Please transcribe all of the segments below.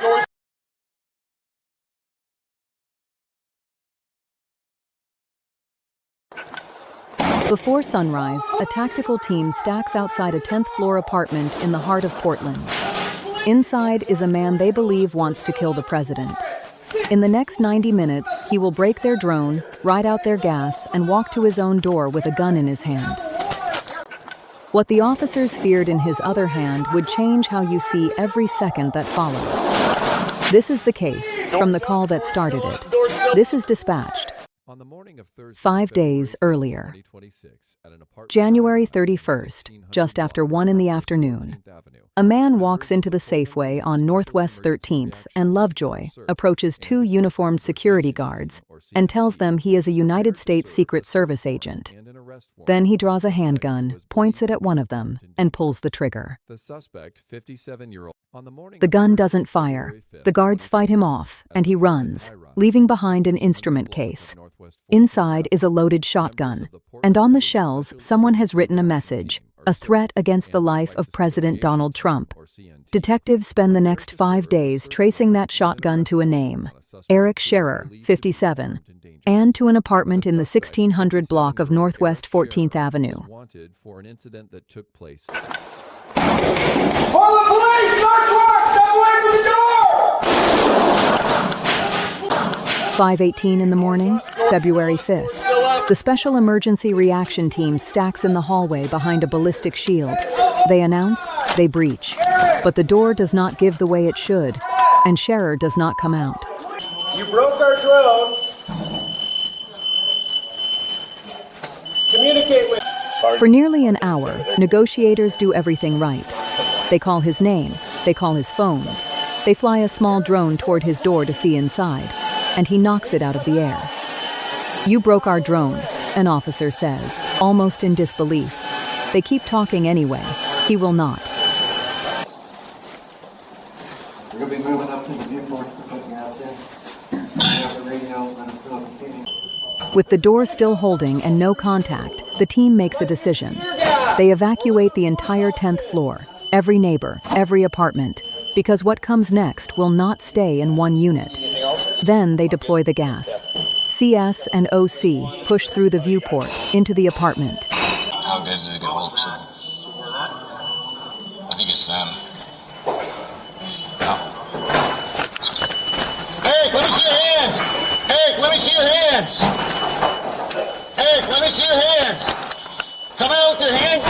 Doors. Before sunrise, a tactical team stacks outside a 10th floor apartment in the heart of Portland. Inside is a man they believe wants to kill the president. In the next 90 minutes, he will break their drone, ride out their gas, and walk to his own door with a gun in his hand. What the officers feared in his other hand would change how you see every second that follows. This is the case, from the call that started it. This is dispatched. On the morning of Thursday, 5 days earlier, 2026, at an apartment January 31st, just after 1 in the afternoon, a man walks into the Safeway on Northwest 13th and Lovejoy, approaches 2 uniformed security guards, and tells them he is a United States Secret Service agent. Then he draws a handgun, points it at one of them, and pulls the trigger. The suspect, 57-year-old, on the morning The gun doesn't fire. The guards fight him off, and he runs, leaving behind an instrument case. Inside is a loaded shotgun, and on the shells someone has written a message, a threat against the life of President Donald Trump. Detectives spend the next 5 days tracing that shotgun to a name, Eric Sherrer, 57, and to an apartment in the 1600 block of Northwest 14th Avenue. wanted for an incident that took place. Call the police! Search warrant! Step away from the door! 5:18 in the morning, February 5th. The Special Emergency Reaction Team stacks in the hallway behind a ballistic shield. They announce, they breach. But the door does not give the way it should, and Sherrer does not come out. You broke our drone. Communicate with. For nearly an hour, negotiators do everything right. They call his name, they call his phones, they fly a small drone toward his door to see inside, and he knocks it out of the air. "You broke our drone," an officer says, almost in disbelief. They keep talking anyway. He will not. We're going to be moving up to the viewport to put gas in. We have the radio, let us know if you see me. With the door still holding and no contact, the team makes a decision. They evacuate the entire 10th floor, every neighbor, every apartment, because what comes next will not stay in one unit. Then they deploy the gas. CS and OC push through the viewport into the apartment. How good does it get hold to? I think it's them. Eric, let me see your hands! Eric, let me see your hands! Eric, let me see your hands! Come out with your hands!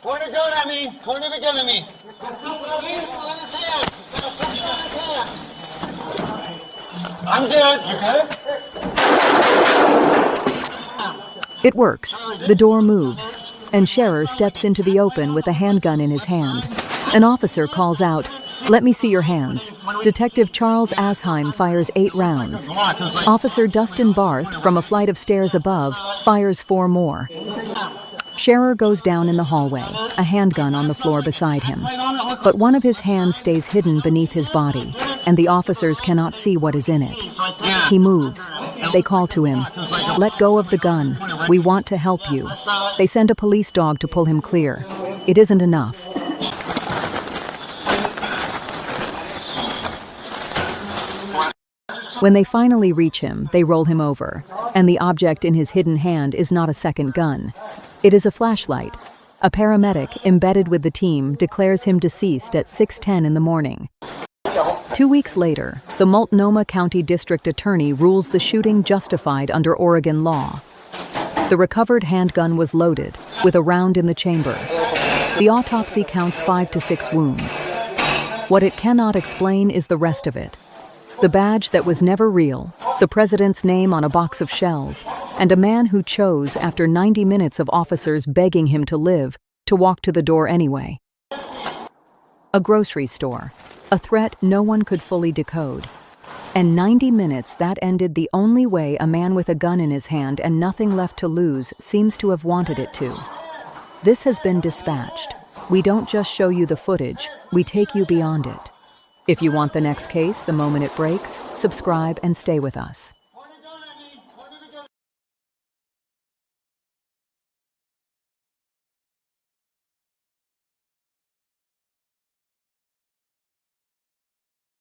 Point a gun at me! Point the gun at me! I'm good. You good? It works. The door moves, and Sherrer steps into the open with a handgun in his hand. An officer calls out, "Let me see your hands." Detective Charles Asheim fires 8 rounds. Officer Dustin Barth, from a flight of stairs above, fires 4 more. Sherrer goes down in the hallway, a handgun on the floor beside him. But one of his hands stays hidden beneath his body, and the officers cannot see what is in it. He moves. They call to him, "Let go of the gun. We want to help you." They send a police dog to pull him clear. It isn't enough. When they finally reach him, they roll him over, and the object in his hidden hand is not a second gun. It is a flashlight. A paramedic, embedded with the team, declares him deceased at 6:10 in the morning. 2 weeks later, the Multnomah County District Attorney rules the shooting justified under Oregon law. The recovered handgun was loaded, with a round in the chamber. The autopsy counts 5 to 6 wounds. What it cannot explain is the rest of it. The badge that was never real, the president's name on a box of shells, and a man who chose, after 90 minutes of officers begging him to live, to walk to the door anyway. A grocery store, a threat no one could fully decode. And 90 minutes that ended the only way a man with a gun in his hand and nothing left to lose seems to have wanted it to. This has been Dispatched. We don't just show you the footage, we take you beyond it. If you want the next case the moment it breaks, subscribe and stay with us.